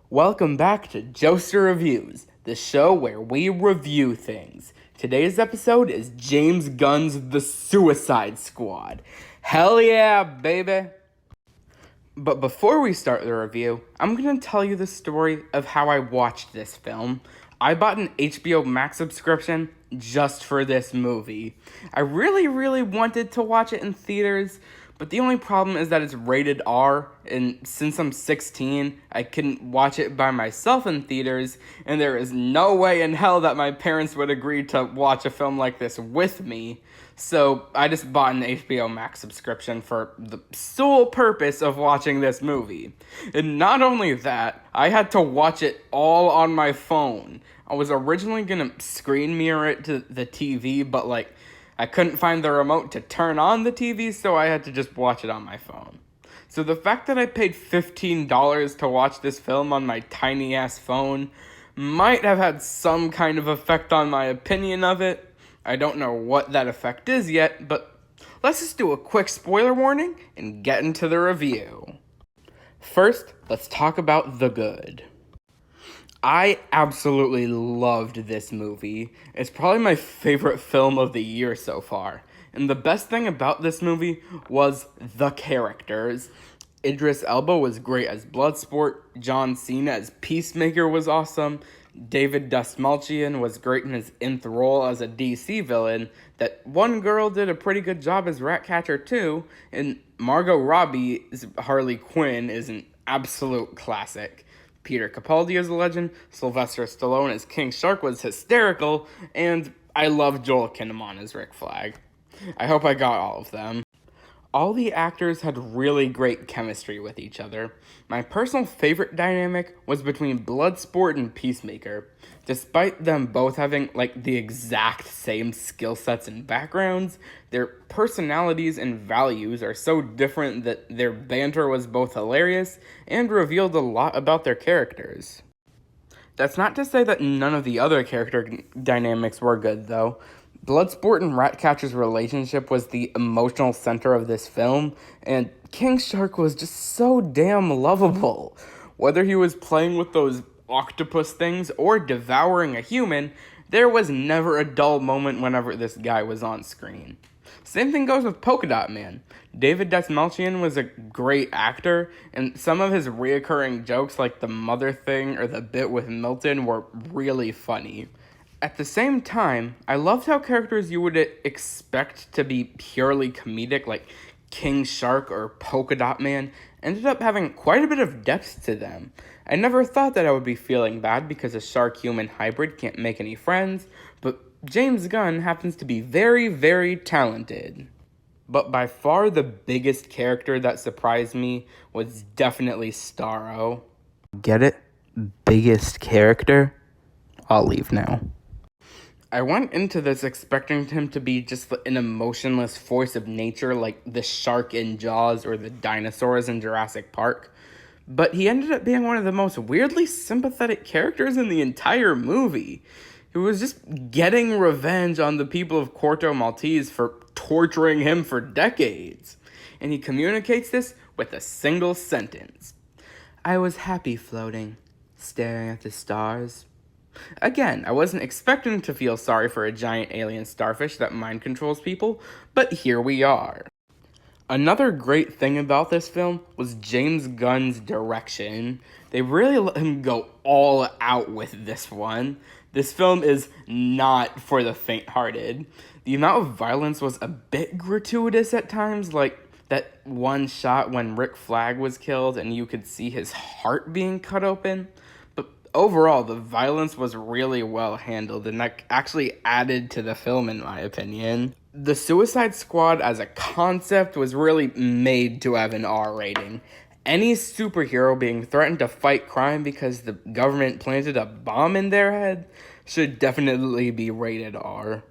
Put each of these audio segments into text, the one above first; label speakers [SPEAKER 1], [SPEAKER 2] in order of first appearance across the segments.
[SPEAKER 1] Welcome back to Joester Reviews, the show where we review things. Today's episode is James Gunn's The Suicide Squad. Hell yeah, baby! But before we start the review, I'm going to tell you the story of how I watched this film. I bought an HBO Max subscription just for this movie. I really wanted to watch it in theaters, but the only problem is that it's rated R, and since I'm 16, I couldn't watch it by myself in theaters, and there is no way in hell that my parents would agree to watch a film like this with me. So I just bought an HBO Max subscription for the sole purpose of watching this movie. And not only that, I had to watch it all on my phone. I was originally gonna screen mirror it to the TV, but I couldn't find the remote to turn on the TV, so I had to just watch it on my phone. So the fact that I paid $15 to watch this film on my tiny ass phone might have had some kind of effect on my opinion of it. I don't know what that effect is yet, but let's just do a quick spoiler warning and get into the review. First, let's talk about the good. I absolutely loved this movie. It's probably my favorite film of the year so far. And the best thing about this movie was the characters. Idris Elba was great as Bloodsport. John Cena as Peacemaker was awesome. David Dastmalchian was great in his nth role as a DC villain. That one girl did a pretty good job as Ratcatcher too. And Margot Robbie's Harley Quinn is an absolute classic. Peter Capaldi as a legend, Sylvester Stallone as King Shark was hysterical, and I love Joel Kinnaman as Rick Flag. I hope I got all of them. All the actors had really great chemistry with each other. My personal favorite dynamic was between Bloodsport and Peacemaker. Despite them both having the exact same skill sets and backgrounds, their personalities and values are so different that their banter was both hilarious and revealed a lot about their characters. That's not to say that none of the other character dynamics were good, though. Bloodsport and Ratcatcher's relationship was the emotional center of this film, and King Shark was just so damn lovable. Whether he was playing with those octopus things or devouring a human, there was never a dull moment whenever this guy was on screen. Same thing goes with Polka Dot Man. David Dastmalchian was a great actor, and some of his reoccurring jokes like the mother thing or the bit with Milton were really funny. At the same time, I loved how characters you would expect to be purely comedic, like King Shark or Polka Dot Man, ended up having quite a bit of depth to them. I never thought that I would be feeling bad because a shark-human hybrid can't make any friends, but James Gunn happens to be very talented. But by far the biggest character that surprised me was definitely Starro. Get it? Biggest character? I'll leave now. I went into this expecting him to be just an emotionless force of nature like the shark in Jaws or the dinosaurs in Jurassic Park, but he ended up being one of the most weirdly sympathetic characters in the entire movie. He was just getting revenge on the people of Corto Maltese for torturing him for decades, and he communicates this with a single sentence. I was happy floating, staring at the stars. Again, I wasn't expecting to feel sorry for a giant alien starfish that mind controls people, but here we are. Another great thing about this film was James Gunn's direction. They really let him go all out with this one. This film is not for the faint-hearted. The amount of violence was a bit gratuitous at times, like that one shot when Rick Flag was killed and you could see his heart being cut open. Overall, the violence was really well handled, and that actually added to the film, in my opinion. The Suicide Squad as a concept was really made to have an R rating. Any superhero being threatened to fight crime because the government planted a bomb in their head should definitely be rated R.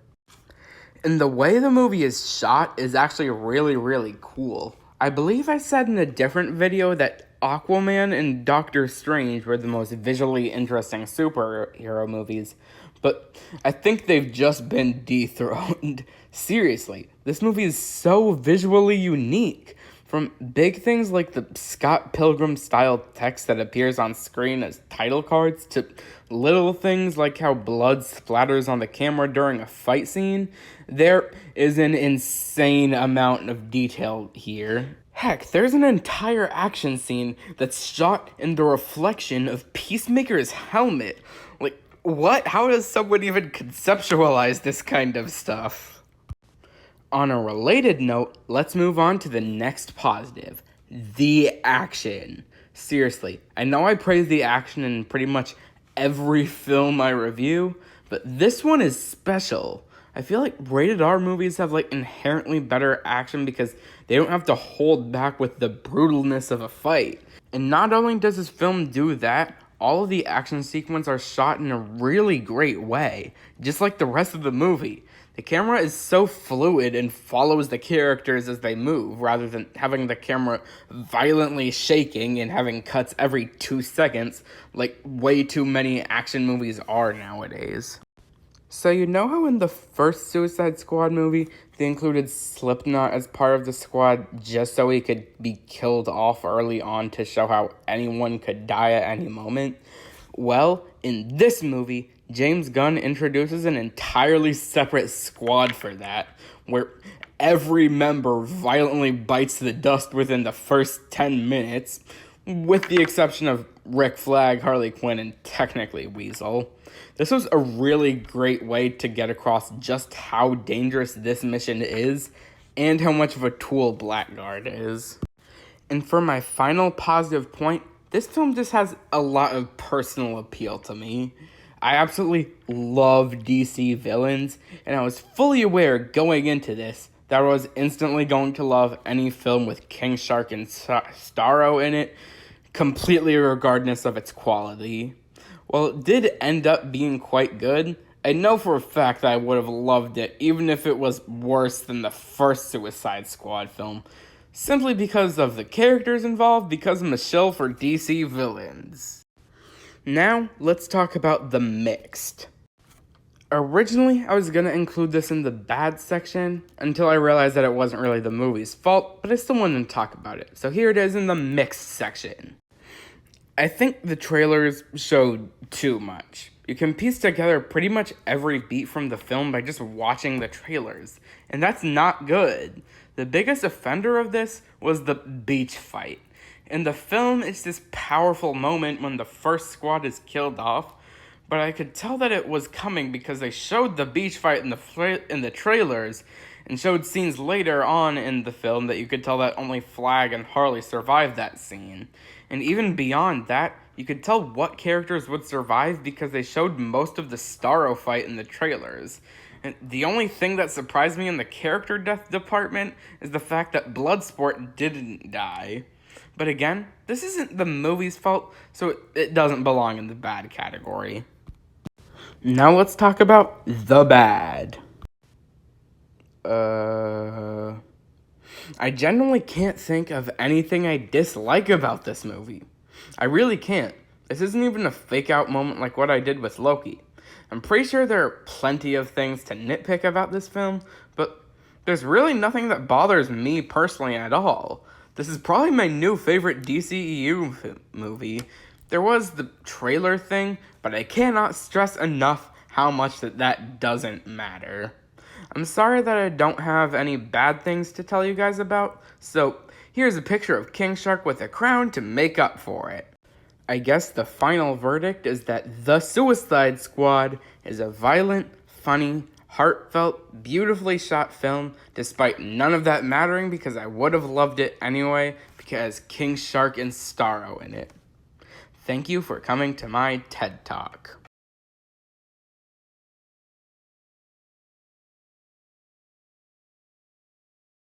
[SPEAKER 1] And the way the movie is shot is actually really cool. I believe I said in a different video that Aquaman and Doctor Strange were the most visually interesting superhero movies, but I think they've just been dethroned. Seriously, this movie is so visually unique. From big things like the Scott Pilgrim style text that appears on screen as title cards to little things like how blood splatters on the camera during a fight scene, there is an insane amount of detail here. Heck, there's an entire action scene that's shot in the reflection of Peacemaker's helmet. Like, what? How does someone even conceptualize this kind of stuff? On a related note, let's move on to the next positive, the action. Seriously, I know I praise the action in pretty much every film I review, but this one is special. I feel like rated R movies have like inherently better action because they don't have to hold back with the brutalness of a fight. And not only does this film do that, all of the action sequences are shot in a really great way, just like the rest of the movie. The camera is so fluid and follows the characters as they move, rather than having the camera violently shaking and having cuts every 2 seconds, like way too many action movies are nowadays. So you know how in the first Suicide Squad movie, they included Slipknot as part of the squad just so he could be killed off early on to show how anyone could die at any moment? Well, in this movie, James Gunn introduces an entirely separate squad for that, where every member violently bites the dust within the first 10 minutes, with the exception of Rick Flag, Harley Quinn, and technically Weasel. This was a really great way to get across just how dangerous this mission is, and how much of a tool Blackguard is. And for my final positive point, this film just has a lot of personal appeal to me. I absolutely love DC villains, and I was fully aware going into this that I was instantly going to love any film with King Shark and Starro in it, completely regardless of its quality. While it did end up being quite good, I know for a fact that I would have loved it even if it was worse than the first Suicide Squad film, simply because of the characters involved, because I'm a shill for DC villains. Now, let's talk about the mixed. Originally, I was going to include this in the bad section until I realized that it wasn't really the movie's fault, but I still wanted to talk about it. So here it is in the mixed section. I think the trailers showed too much. You can piece together pretty much every beat from the film by just watching the trailers, and that's not good. The biggest offender of this was the beach fight. In the film, it's this powerful moment when the first squad is killed off, but I could tell that it was coming because they showed the beach fight in the trailers and showed scenes later on in the film that you could tell that only Flag and Harley survived that scene. And even beyond that, you could tell what characters would survive because they showed most of the Starro fight in the trailers. And the only thing that surprised me in the character death department is the fact that Bloodsport didn't die. But again, this isn't the movie's fault, so it doesn't belong in the bad category. Now let's talk about the bad. I genuinely can't think of anything I dislike about this movie. I really can't. This isn't even a fake out moment like what I did with Loki. I'm pretty sure there are plenty of things to nitpick about this film, but there's really nothing that bothers me personally at all. This is probably my new favorite DCEU movie. There was the trailer thing, but I cannot stress enough how much that doesn't matter. I'm sorry that I don't have any bad things to tell you guys about, so here's a picture of King Shark with a crown to make up for it. I guess the final verdict is that The Suicide Squad is a violent, funny, heartfelt, beautifully shot film, despite none of that mattering because I would have loved it anyway because King Shark and Starro in it. Thank you for coming to my TED Talk.